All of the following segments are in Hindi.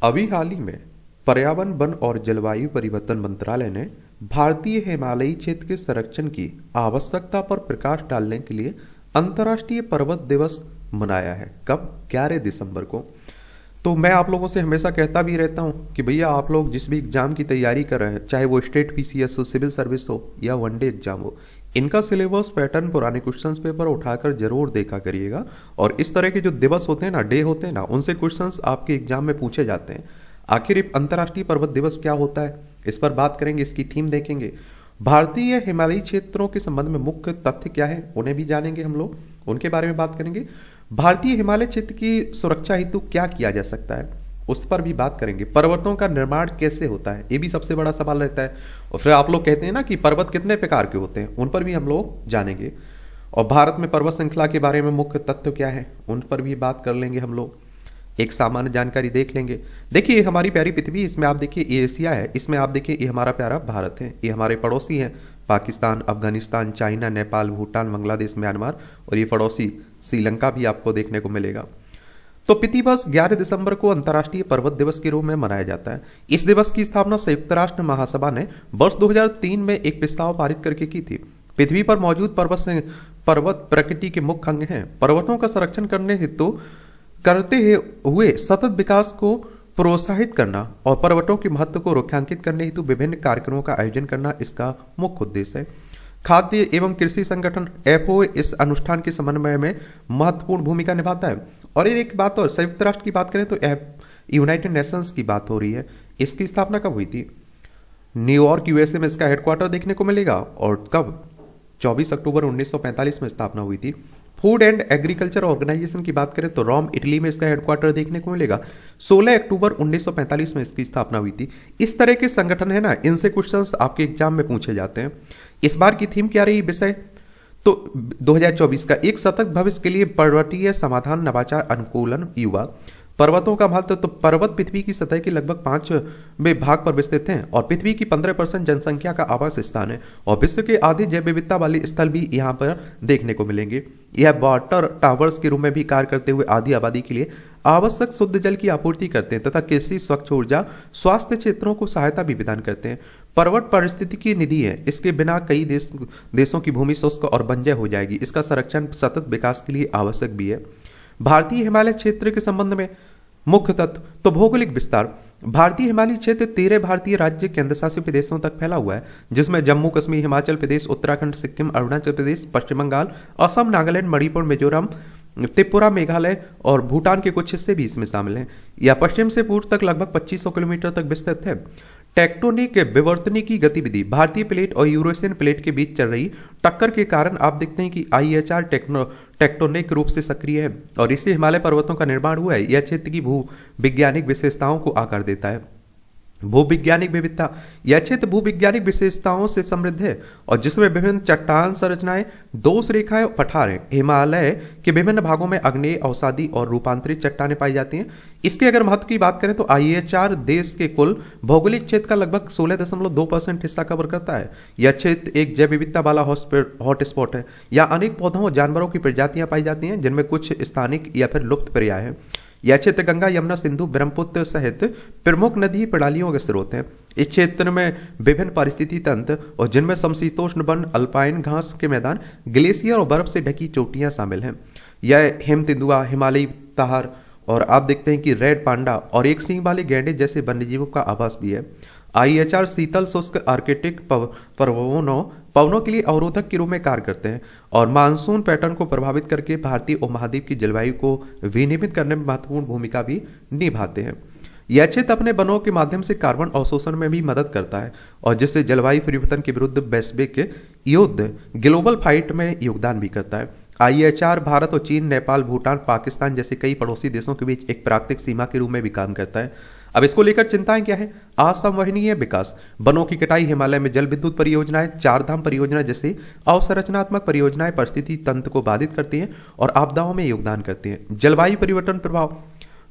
अभी हाल ही में पर्यावरण वन और जलवायु परिवर्तन मंत्रालय ने भारतीय हिमालयी क्षेत्र के संरक्षण की आवश्यकता पर प्रकाश डालने के लिए अंतर्राष्ट्रीय पर्वत दिवस मनाया है। कब? 11 दिसंबर को। तो मैं आप लोगों से हमेशा कहता भी रहता हूं कि भैया आप लोग जिस भी एग्जाम की तैयारी कर रहे हैं, चाहे वो स्टेट पीसीएस हो, सिविल सर्विस हो या वनडे एग्जाम हो, इनका सिलेबस पैटर्न पुराने क्वेश्चंस पेपर उठाकर जरूर देखा करिएगा। और इस तरह के जो दिवस होते हैं ना, डे होते हैं ना, उनसे क्वेश्चंस आपके एग्जाम में पूछे जाते हैं। आखिर अंतर्राष्ट्रीय पर्वत दिवस क्या होता है, इस पर बात करेंगे, इसकी थीम देखेंगे। भारतीय हिमालयी क्षेत्रों के संबंध में मुख्य तथ्य क्या है, उन्हें भी जानेंगे हम लोग, उनके बारे में बात करेंगे। भारतीय हिमालय क्षेत्र की सुरक्षा हेतु क्या किया जा सकता है, उस पर भी बात करेंगे। पर्वतों का निर्माण कैसे होता है, ये भी सबसे बड़ा सवाल रहता है। और फिर आप लोग कहते हैं ना कि पर्वत कितने प्रकार के होते हैं, उन पर भी हम लोग जानेंगे। और भारत में पर्वत श्रृंखला के बारे में मुख्य तथ्य क्या है, उन पर भी बात कर लेंगे हम लोग। एक सामान्य जानकारी देख लेंगे। देखिए हमारी प्यारी पृथ्वी, इसमें आप देखिए ये एशिया है, इसमें आप देखिए ये हमारा प्यारा भारत है, ये हमारे पड़ोसी हैं पाकिस्तान, अफगानिस्तान, चाइना, नेपाल, भूटान, बांग्लादेश, म्यांमार, और ये पड़ोसी श्रीलंका भी आपको देखने को मिलेगा। तो पृथ्वी दिवस 11 दिसंबर को अंतर्राष्ट्रीय पर्वत दिवस के रूप में मनाया जाता है। इस दिवस की स्थापना संयुक्त राष्ट्र महासभा ने वर्ष 2003 में एक प्रस्ताव पारित करके की थी। पृथ्वी पर मौजूद पर्वत प्रकृति के मुख्य अंग हैं। पर्वतों का संरक्षण करते हुए सतत विकास को प्रोत्साहित करना और पर्वतों के महत्व को रेखांकित करने हेतु विभिन्न कार्यक्रमों का आयोजन करना इसका मुख्य उद्देश्य है। खाद्य एवं कृषि संगठन एफओ इस अनुष्ठान के समन्वय में महत्वपूर्ण भूमिका निभाता है। और एक बात और, संयुक्त राष्ट्र की बात करें तो यूनाइटेड नेशंस की बात हो रही है। इसकी स्थापना कब हुई थी? न्यूयॉर्क यूएसए में इसका हेडक्वार्टर देखने को मिलेगा। और कब? 24 अक्टूबर 1945 में स्थापना हुई थी। फूड एंड एग्रीकल्चर ऑर्गेनाइजेशन की बात करें तो रोम इटली में इसका हेडक्वार्टर देखने को मिलेगा। 16 अक्टूबर 1945 में इसकी स्थापना हुई थी। इस तरह के संगठन है ना, इनसे क्वेश्चंस आपके एग्जाम में पूछे जाते हैं। इस बार की थीम क्या रही विषय? तो 2024 का एक सतत भविष्य के लिए पर्वतीय समाधान, नवाचार, अनुकूलन, युवा। पर्वतों का महत्व, तो पर्वत पृथ्वी की सतह के लगभग 5वें भाग पर विस्तृत हैं और पृथ्वी की 15% जनसंख्या का आवास स्थान है। और विश्व के आधे जैव विविधता वाले स्थल भी यहाँ पर देखने को मिलेंगे। यह वाटर टावर्स के रूप में भी कार्य करते हुए आधी आबादी के लिए आवश्यक शुद्ध जल की आपूर्ति करते हैं तथा कृषि, स्वच्छ ऊर्जा, स्वास्थ्य क्षेत्रों को सहायता भी प्रदान करते हैं। पर्वत पारिस्थितिकी निधि है, इसके बिना कई देशों की भूमि शुष्क और बंजर हो जाएगी। इसका संरक्षण सतत विकास के लिए आवश्यक भी है। भारतीय हिमालय क्षेत्र के संबंध में मुख्य तत्व, तो भौगोलिक विस्तार। भारतीय हिमालयी क्षेत्र 13 भारतीय राज्य केंद्र शासित प्रदेशों तक फैला हुआ है, जिसमें जम्मू कश्मीर, हिमाचल प्रदेश, उत्तराखंड, सिक्किम, अरुणाचल प्रदेश, पश्चिम बंगाल, असम, नागालैंड, मणिपुर, मिजोरम, त्रिपुरा, मेघालय और भूटान के कुछ हिस्से भी इसमें शामिल हैं। यह पश्चिम से पूर्व तक लगभग 2500 किलोमीटर तक विस्तृत है। टेक्टोनिक विवर्तनी की गतिविधि, भारतीय प्लेट और यूरेशियन प्लेट के बीच चल रही टक्कर के कारण आप देखते हैं कि आईएचआर टेक्टोनिक रूप से सक्रिय है और इससे हिमालय पर्वतों का निर्माण हुआ है। यह क्षेत्र की भू वैज्ञानिक विशेषताओं को आकार देता है। भूविज्ञानिक विविधता, यह क्षेत्र भूविज्ञानिक विशेषताओं से समृद्ध है और जिसमें विभिन्न चट्टान संरचनाएं, दोष रेखाएं और पठार हैं। हिमालय के विभिन्न भागों में आग्नेय, अवसादी और रूपांतरित चट्टानें पाई जाती हैं। इसके अगर महत्व की बात करें तो आईएचआर देश के कुल भौगोलिक क्षेत्र का लगभग 16.2% हिस्सा कवर करता है। यह क्षेत्र एक जैव विविधता वाला हॉटस्पॉट है। यहाँ अनेक पौधों और जानवरों की प्रजातियां पाई जाती हैं, जिनमें कुछ स्थानिक या फिर लुप्त पर्याय है। यह क्षेत्र गंगा, यमुना, सिंधु, ब्रह्मपुत्र सहित प्रमुख नदी प्रणालियों के स्रोत हैं। इस क्षेत्र में विभिन्न पारिस्थितिक तंत्र और जिनमें समशीतोष्ण वन, अल्पाइन घास के मैदान, ग्लेशियर और बर्फ से ढकी चोटियां शामिल हैं। यह हिम तेंदुआ, हिमालयी ताहर और आप देखते हैं कि रेड पांडा और एक सींग वाले गैंडे जैसे वन्यजीवों का आवास भी है। आईएचआर शीतल शुष्क आर्कटिक पवनों के लिए अवरोधक के रूप में कार्य करते हैं और मानसून पैटर्न को प्रभावित करके भारतीय उपमहाद्वीप की जलवायु को विनियमित करने में महत्वपूर्ण भूमिका भी निभाते हैं। यह क्षेत्र अपने वनों के माध्यम से कार्बन अवशोषण में भी मदद करता है और जिससे जलवायु परिवर्तन के विरुद्ध वैश्विक युद्ध, ग्लोबल फाइट में योगदान भी करता है। आईएचआर भारत और चीन, नेपाल, भूटान, पाकिस्तान जैसे कई पड़ोसी देशों के बीच एक प्राकृतिक सीमा के रूप में भी काम करता है। अब इसको लेकर चिंताएं क्या है? असंवहनीय विकास, वनों की कटाई, हिमालय में जल विद्युत परियोजनाएं, चार धाम परियोजना जैसे अवसंरचनात्मक परियोजनाएं परिस्थिति तंत्र को बाधित करती हैं और आपदाओं में योगदान करती हैं। जलवायु परिवर्तन प्रभाव,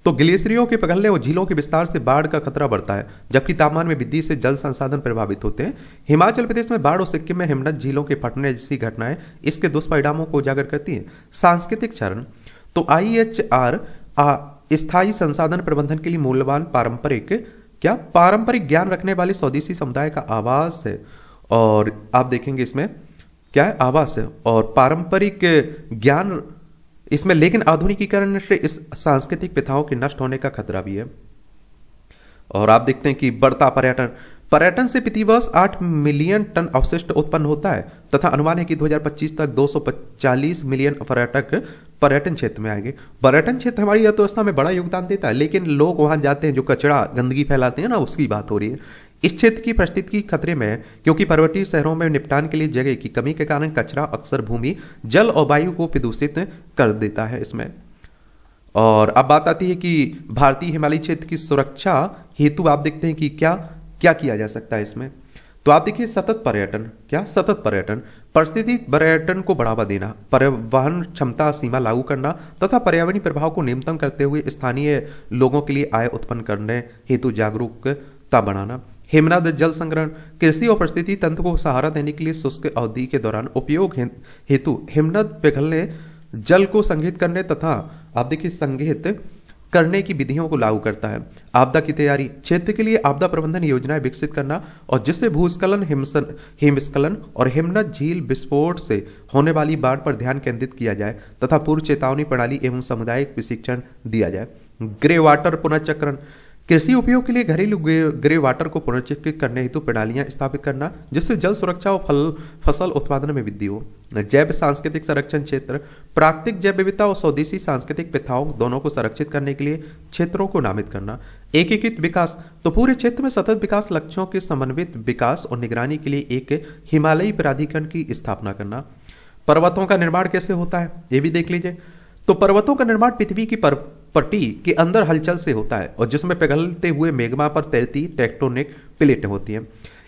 तो ग्लेशियरों के पिघलने और झीलों के विस्तार से बाढ़ का खतरा बढ़ता है, जबकि तापमान में वृद्धि से जल संसाधन प्रभावित होते हैं। हिमाचल प्रदेश में बाढ़ और सिक्किम में हिमनद झीलों के फटने जैसी घटनाएं इसके दुष्परिणामों को उजागर करती हैं। सांस्कृतिक क्षरण, तो आईएचआर स्थायी संसाधन प्रबंधन के लिए मूल्यवान पारंपरिक ज्ञान रखने वाले स्वदेशी समुदाय का आवास है। और आप देखेंगे इसमें क्या है, आवास है और पारंपरिक ज्ञान इसमें, लेकिन आधुनिकीकरण से इस सांस्कृतिक प्रथाओं के नष्ट होने का खतरा भी है। और आप देखते हैं कि बढ़ता पर्यटन से प्रतिवर्ष 8 मिलियन टन अवशिष्ट उत्पन्न होता है तथा अनुमान है कि 2025 तक 240 मिलियन पर्यटक पर्यटन क्षेत्र में आएंगे। पर्यटन क्षेत्र हमारी अर्थव्यवस्था में बड़ा योगदान देता है, लेकिन लोग वहां जाते हैं जो कचरा गंदगी फैलाते हैं ना, उसकी बात हो रही है। इस क्षेत्र की परिस्थिति खतरे में है क्योंकि पर्वतीय शहरों में निपटान के लिए जगह की कमी के कारण कचरा अक्सर भूमि, जल और वायु को प्रदूषित कर देता है इसमें। और अब बात आती है कि भारतीय हिमालयी क्षेत्र की सुरक्षा हेतु आप देखते हैं कि क्या क्या किया जा सकता है इसमें। तो आप देखिए सतत पर्यटन, परिस्थिति पर्यटन को बढ़ावा देना, परिवहन क्षमता सीमा लागू करना तथा पर्यावरणीय प्रभाव को न्यूनतम करते हुए स्थानीय लोगों के लिए आय उत्पन्न करने हेतु जागरूकता बढ़ाना। हिमनद जल संग्रहण, कृषि और परिस्थिति तंत्र को सहारा देने के लिए शुष्क अवधि के दौरान उपयोग हेतु हिमनद पिघलने जल को संग्रहित करने तथा आप देखिए संग्रहित करने की विधियों को लागू करता है। आपदा की तैयारी, क्षेत्र के लिए आपदा प्रबंधन योजनाएं विकसित करना और जिससे भूस्खलन, हिमस्खलन और हिमनद झील विस्फोट से होने वाली बाढ़ पर ध्यान केंद्रित किया जाए तथा पूर्व चेतावनी प्रणाली एवं सामुदायिक प्रशिक्षण दिया जाए। ग्रे वाटर पुनर्चक्रण, कृषि उपयोग के लिए घरेलू ग्रे वाटर को पुनर्चक्रित करने हेतु प्रणालियां स्थापित करना जिससे जल सुरक्षा और फसल उत्पादन में वृद्धि हो। जैव सांस्कृतिक संरक्षण क्षेत्र, प्राकृतिक जैव विविधता और स्वदेशी सांस्कृतिक प्रथाओं दोनों को संरक्षित करने के लिए क्षेत्रों को नामित करना। एकीकृत विकास, तो पूरे क्षेत्र में सतत विकास लक्ष्यों के समन्वित विकास और निगरानी के लिए एक हिमालयी प्राधिकरण की स्थापना करना। पर्वतों का निर्माण कैसे होता है ये भी देख लीजिए। तो पर्वतों का निर्माण पृथ्वी की पट्टी के अंदर हलचल से होता है और जिसमें पिघलते हुए मैग्मा पर तैरती टेक्टोनिक प्लेटें होती हैं।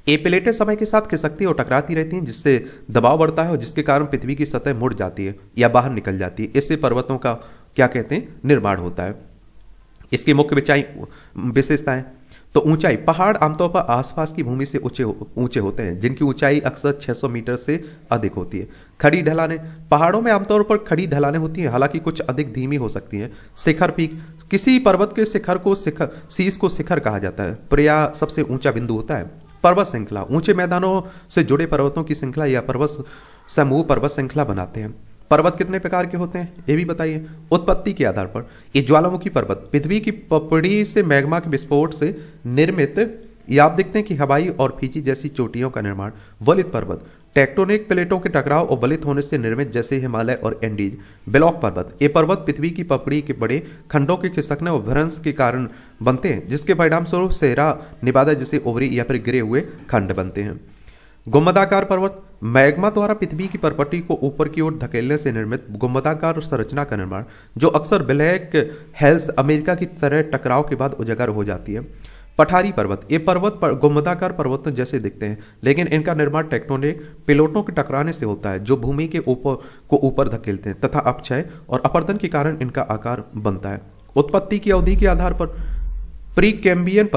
ये प्लेटें समय के साथ खिसकती और टकराती रहती हैं जिससे दबाव बढ़ता है और जिसके कारण पृथ्वी की सतह मुड़ जाती है या बाहर निकल जाती है। इससे पर्वतों का क्या कहते हैं, निर्माण होता है। इसकी मुख्य विशेषताएं, तो ऊंचाई, पहाड़ आमतौर पर आसपास की भूमि से ऊंचे होते हैं जिनकी ऊंचाई अक्सर 600 मीटर से अधिक होती है। खड़ी ढलानें, पहाड़ों में आमतौर पर खड़ी ढलानें होती हैं, हालांकि कुछ अधिक धीमी हो सकती हैं। शिखर पीक, किसी पर्वत के शिखर को शीर्ष को शिखर कहा जाता है, प्रिया सबसे ऊंचा बिंदु होता है। पर्वत श्रृंखला, ऊंचे मैदानों से जुड़े पर्वतों की श्रृंखला या पर्वत समूह पर्वत श्रृंखला बनाते हैं। पर्वत कितने प्रकार के होते हैं ये भी बताइए। उत्पत्ति के आधार पर, ये ज्वालामुखी पर्वत पृथ्वी की पपड़ी से मैग्मा के विस्फोट से निर्मित, ये आप देखते हैं कि हवाई और फिजी जैसी चोटियों का निर्माण। वलित पर्वत, टेक्टोनिक प्लेटों के टकराव और वलित होने से निर्मित जैसे हिमालय और एंडीज। ब्लॉक पर्वत, ये पर्वत पृथ्वी की पपड़ी के बड़े खंडों के खिसकने और भ्रंश के कारण बनते हैं जिसके परिणाम स्वरूप सेहरा निवादा जैसे ओवरी या फिर गिरे हुए खंड बनते हैं। गुंबदाकार पर्वत, मैग्मा द्वारा पृथ्वी की परपट्टी को ऊपर की ओर धकेलने से निर्मित गुंबदाकार संरचना का निर्माण जो अक्सर ब्लैक हेल्स अमेरिका की तरह टकराव के बाद उजागर हो जाती है। पठारी पर्वत, ये पर्वत गुंबदाकार पर्वत जैसे दिखते हैं लेकिन इनका निर्माण टेक्टोनिक प्लेटों के टकराने से होता है जो भूमि के ऊपर धकेलते हैं तथा अपक्षय और अपरदन के कारण इनका आकार बनता है। उत्पत्ति की अवधि के आधार पर प्रीकैम्बियन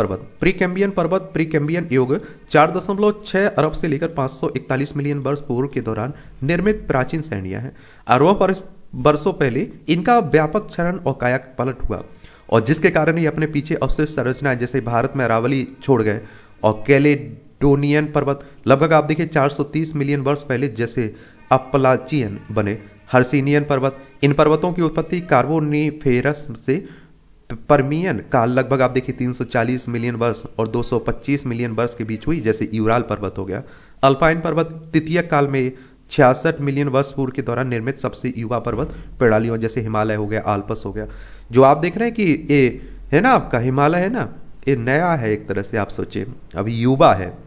युग 4.6 अरब से लेकर 541 मिलियन वर्ष पूर्व के दौरान निर्मित प्राचीन श्रेणियां हैं। अरबों वर्षों पहले इनका व्यापक क्षरण और काया पलट हुआ और जिसके कारण ही अपने पीछे अवशिष्ट संरचनाएं जैसे भारत में अरावली छोड़ गए और कैलेडोनियन पर्वत लगभग आप देखिए 430 मिलियन वर्ष पहले जैसे अपलाचियन बने। हर्सिनियन पर्वत, इन पर्वतों की उत्पत्ति कार्बोनिफेरस से परमियन काल लगभग आप देखिए 340 मिलियन वर्ष और 225 मिलियन वर्ष के बीच हुई जैसे यूराल पर्वत हो गया। अल्पाइन पर्वत तृतीय काल में 66 मिलियन वर्ष पूर्व के दौरान निर्मित सबसे युवा पर्वत प्रणालियों जैसे हिमालय हो गया, आल्पस हो गया। जो आप देख रहे हैं कि ये है ना आपका हिमालय है ना, ये नया है एक तरह से, आप सोचिए अभी युवा है।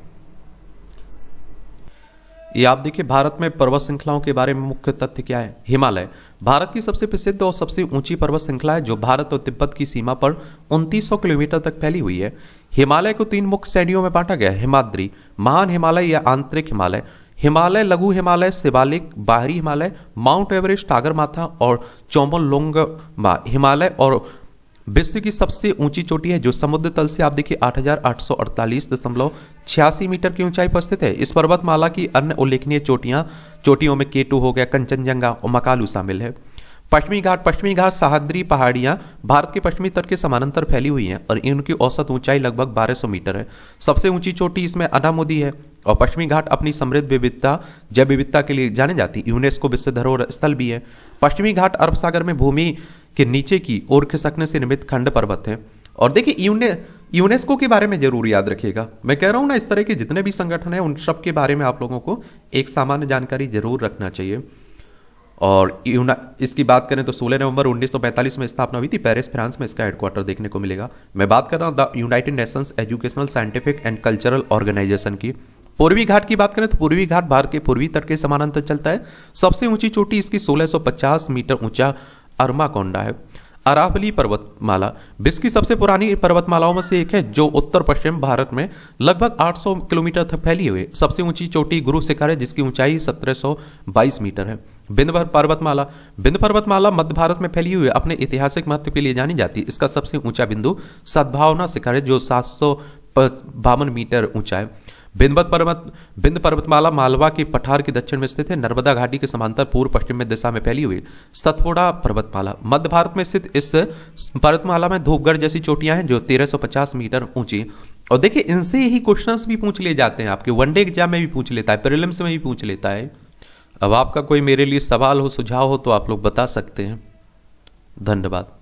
ये आप देखिए भारत में पर्वत श्रृंखलाओं के बारे में मुख्य तथ्य क्या है। हिमालय भारत की सबसे प्रसिद्ध और सबसे ऊंची पर्वत श्रृंखला है जो भारत और तिब्बत की सीमा पर 2900 किलोमीटर तक फैली हुई है। हिमालय को 3 मुख्य श्रेणियों में बांटा गया है, हिमाद्री, महान हिमालय या आंतरिक हिमालय, हिमालय, लघु हिमालय, शिवालिक, बाहरी हिमालय, माउंट एवरेस्ट, आगरमाथा और चोमोलोंगमा हिमालय और विश्व की सबसे ऊंची चोटी है जो समुद्र तल से आप देखिए 8848.86 मीटर की ऊंचाई पर स्थित है। इस पर्वतमाला की अन्य उल्लेखनीय चोटियों में केटू हो गया, कंचनजंगा और मकालू शामिल है। पश्चिमी घाट सह्याद्री पहाड़ियां भारत के पश्चिमी तट के समानांतर फैली हुई हैं और इनकी औसत ऊंचाई लगभग 1200 मीटर है। सबसे ऊंची चोटी इसमें अनामुदी है और पश्चिमी घाट अपनी समृद्ध विविधता जैव विविधता के लिए जाने जाती यूनेस्को विश्व धरोहर स्थल भी है। पश्चिमी घाट अरब सागर में भूमि के नीचे की ओर खिसकने से निर्मित खंड पर्वत है। और देखिए यूनेस्को के बारे में जरूर याद रखिएगा, मैं कह रहा हूं ना, इस तरह के जितने भी संगठन हैं उन सब के बारे में आप लोगों को एक सामान्य जानकारी जरूर रखना चाहिए। और इसकी बात करें तो 16 नवंबर 1945 में स्थापना हुई थी, पेरिस फ्रांस में इसका हेडक्वार्टर देखने को मिलेगा। मैं बात कर रहा हूं the United Nations Educational Scientific and Cultural Organization की। पूर्वी घाट की बात करें तो पूर्वी घाट भारत के पूर्वी तट के समानांतर चलता है। सबसे ऊंची चोटी इसकी 1650 मीटर ऊंचा अरमाकोंडा है। अरावली पर्वतमाला विश्व की सबसे पुरानी पर्वतमालाओं में से एक है जो उत्तर पश्चिम भारत में लगभग 800 किलोमीटर तक फैली हुई है। सबसे ऊंची चोटी गुरु शिखर है जिसकी ऊंचाई 1722 मीटर है। विंध्य पर्वतमाला मध्य भारत में फैली हुई है, अपने ऐतिहासिक महत्व के लिए जानी जाती है। इसका सबसे ऊंचा बिंदु सद्भावना शिखर है जो 752 मीटर ऊंचा है। विंध्य पर्वतमाला मालवा के पठार के दक्षिण में स्थित है। नर्मदा घाटी के समांतर पूर्व पश्चिम में दिशा में फैली हुई सतपुड़ा पर्वतमाला मध्य भारत में स्थित इस पर्वतमाला में धूपगढ़ जैसी चोटियां हैं जो 1350 मीटर ऊंची। और देखिए इनसे ही क्वेश्चंस भी पूछ लिए जाते हैं, आपके वनडे एग्जाम में भी पूछ लेता है, प्रीलिम्स में भी पूछ लेता है। अब आपका कोई मेरे लिए सवाल हो, सुझाव हो तो आप लोग बता सकते हैं। धन्यवाद।